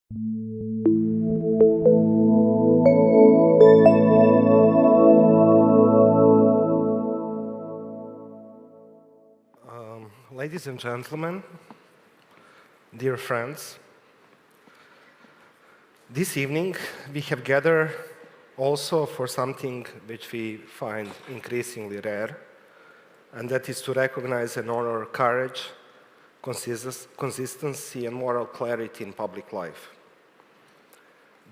Ladies and gentlemen, dear friends, this evening we have gathered also for something which we find increasingly rare, and that is to recognize and honor courage, consistency, and moral clarity in public life.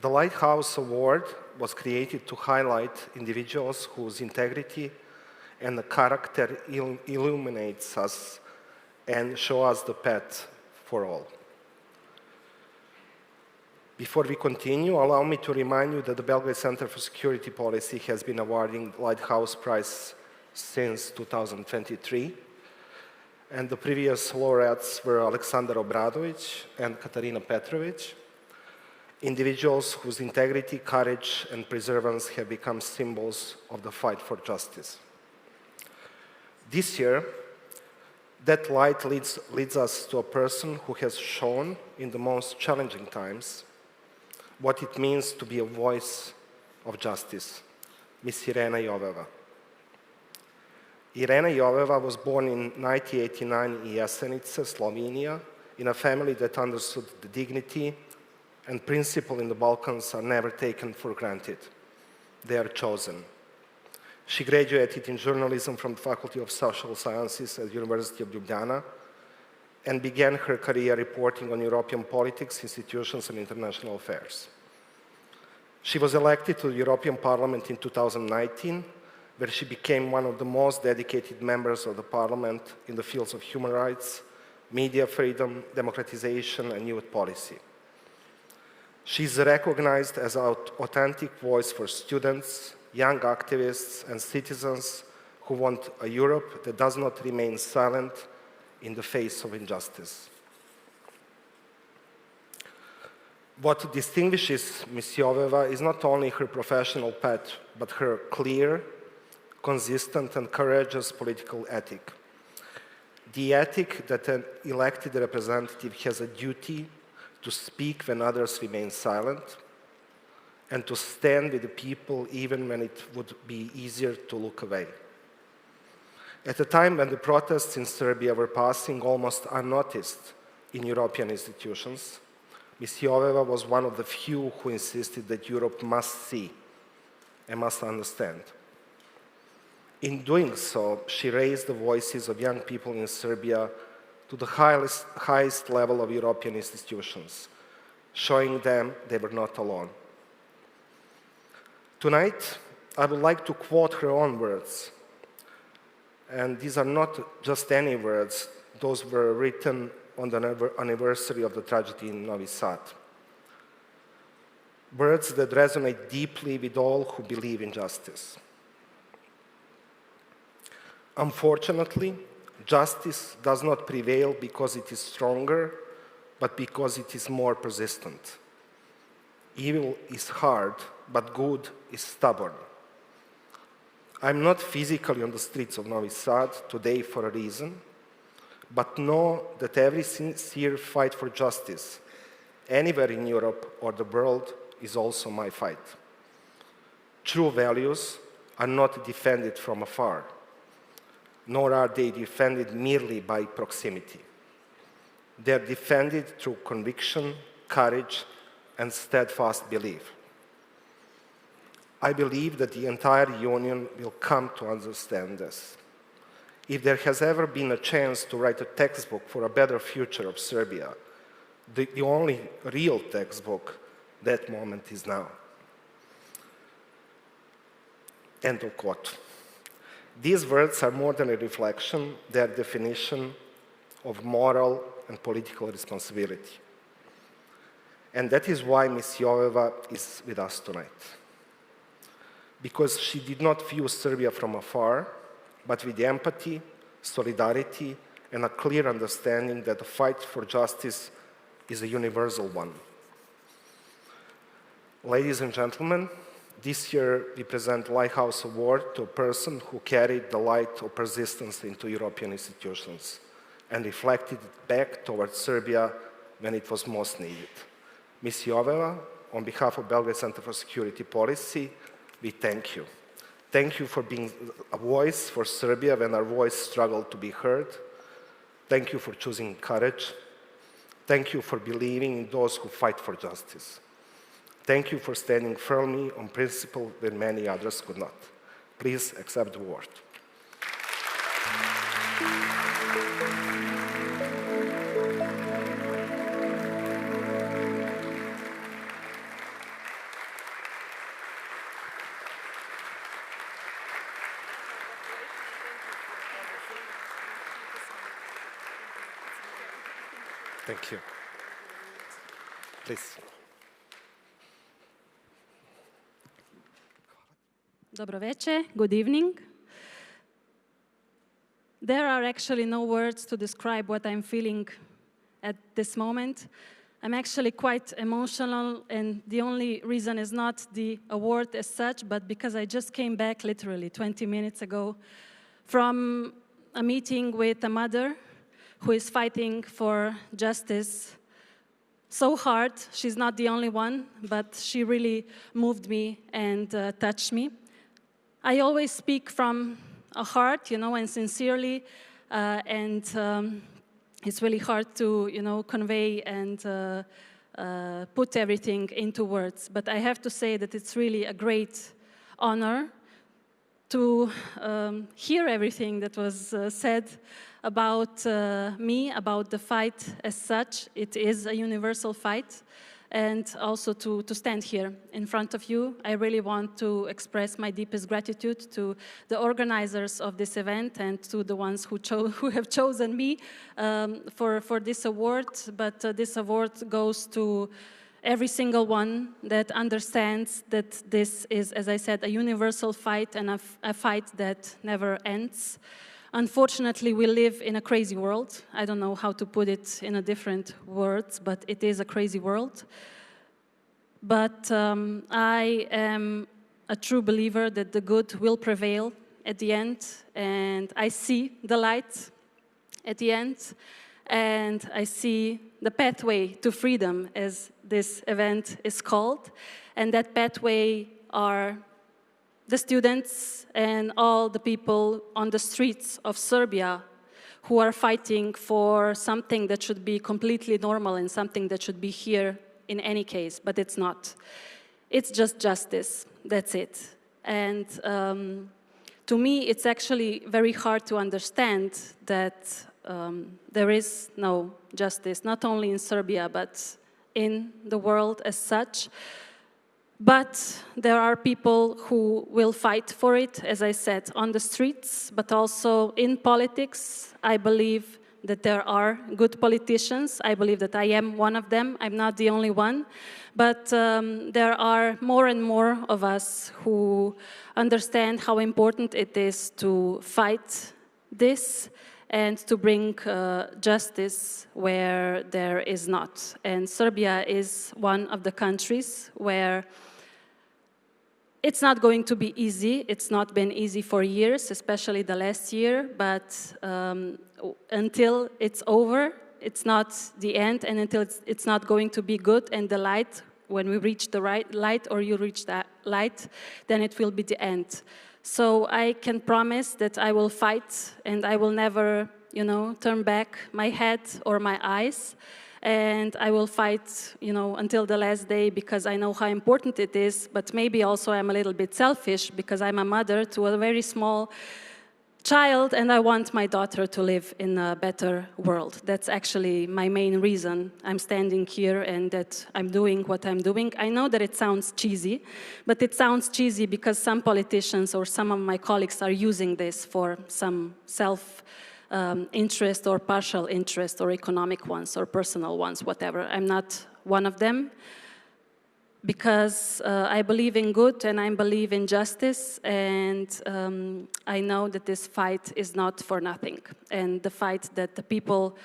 The Lighthouse Award was created to highlight individuals whose integrity and character illuminates us and show us the path for all. Before we continue, allow me to remind you that the Belgrade Centre for Security Policy has been awarding Lighthouse Prize since 2023, and the previous laureates were Aleksandar Obradović and Katarina Petrović, individuals whose integrity, courage, and perseverance have become symbols of the fight for justice. This year, that light leads us to a person who has shown in the most challenging times what it means to be a voice of justice, Miss Irena Joveva. Irena Joveva was born in 1989 in Jesenice, Slovenia, in a family that understood the dignity and principle in the Balkans are never taken for granted. They are chosen. She graduated in journalism from the Faculty of Social Sciences at the University of Ljubljana and began her career reporting on European politics, institutions, and international affairs. She was elected to the European Parliament in 2019, where she became one of the most dedicated members of the Parliament in the fields of human rights, media freedom, democratization, and youth policy. She is recognized as an authentic voice for students, young activists, and citizens who want a Europe that does not remain silent in the face of injustice. What distinguishes Ms. Joveva is not only her professional path, but her clear, consistent, and courageous political ethic. The ethic that an elected representative has a duty to speak when others remain silent, and to stand with the people even when it would be easier to look away. At a time when the protests in Serbia were passing almost unnoticed in European institutions, Ms. Joveva was one of the few who insisted that Europe must see and must understand. In doing so, she raised the voices of young people in Serbia to the highest level of European institutions, showing them they were not alone. Tonight, I would like to quote her own words. And these are not just any words. Those were written on the anniversary of the tragedy in Novi Sad. Words that resonate deeply with all who believe in justice. Unfortunately, justice does not prevail because it is stronger, but because it is more persistent. Evil is hard, but good is stubborn. I'm not physically on the streets of Novi Sad today for a reason, but know that every sincere fight for justice, anywhere in Europe or the world, is also my fight. True values are not defended from afar, nor are they defended merely by proximity. They are defended through conviction, courage, and steadfast belief. I believe that the entire Union will come to understand this. If there has ever been a chance to write a textbook for a better future of Serbia, the only real textbook, that moment is now. End of quote. These words are more than a reflection, they are a definition of moral and political responsibility. And that is why Ms. Joveva is with us tonight. Because she did not view Serbia from afar, but with empathy, solidarity, and a clear understanding that the fight for justice is a universal one. Ladies and gentlemen, this year we present Lighthouse Award to a person who carried the light of persistence into European institutions and reflected it back towards Serbia when it was most needed. Ms. Joveva, on behalf of Belgrade Centre for Security Policy, we thank you. Thank you for being a voice for Serbia when our voice struggled to be heard. Thank you for choosing courage. Thank you for believing in those who fight for justice. Thank you for standing firmly on principle when many others could not. Please accept the award. Thank you. Please. Dobro večer, good evening. There are actually no words to describe what I'm feeling at this moment. I'm actually quite emotional, and the only reason is not the award as such, but because I just came back literally 20 minutes ago from a meeting with a mother who is fighting for justice so hard. She's not the only one, but she really moved me and touched me. I always speak from a heart, and sincerely, and it's really hard to, convey and put everything into words. But I have to say that it's really a great honor to hear everything that was said about me, about the fight as such. It is a universal fight. And also to stand here in front of you. I really want to express my deepest gratitude to the organizers of this event and to the ones who have chosen me for this award. But this award goes to every single one that understands that this is, as I said, a universal fight and a fight that never ends. Unfortunately, we live in a crazy world. I don't know how to put it in a different words, but it is a crazy world. But I am a true believer that the good will prevail at the end, and I see the light at the end, and I see the pathway to freedom, as this event is called, and that pathway are the students and all the people on the streets of Serbia who are fighting for something that should be completely normal and something that should be here in any case, but it's not. It's just justice, that's it. And to me, it's actually very hard to understand that there is no justice, not only in Serbia, but in the world as such. But there are people who will fight for it, as I said, on the streets, but also in politics. I believe that there are good politicians. I believe that I am one of them. I'm not the only one. But there are more and more of us who understand how important it is to fight this and to bring justice where there is not. And Serbia is one of the countries where it's not going to be easy. It's not been easy for years, especially the last year, but until it's over, it's not the end, and until it's not going to be good and the light, when we reach the right light or you reach that light, then it will be the end. So I can promise that I will fight and I will never, turn back my head or my eyes. And I will fight, until the last day, because I know how important it is. But maybe also I'm a little bit selfish because I'm a mother to a very small child, and I want my daughter to live in a better world. That's actually my main reason I'm standing here and that I'm doing what I'm doing. I know that it sounds cheesy, but it sounds cheesy because some politicians or some of my colleagues are using this for some interest or partial interest or economic ones or personal ones, whatever. I'm not one of them because I believe in good and I believe in justice, and I know that this fight is not for nothing, and the fight that the people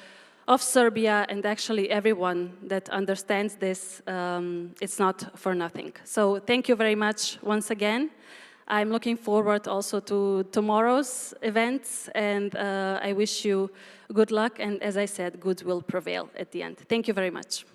of Serbia and actually everyone that understands this, it's not for nothing. So thank you very much once again. I'm looking forward also to tomorrow's events, and I wish you good luck, and as I said, good will prevail at the end. Thank you very much.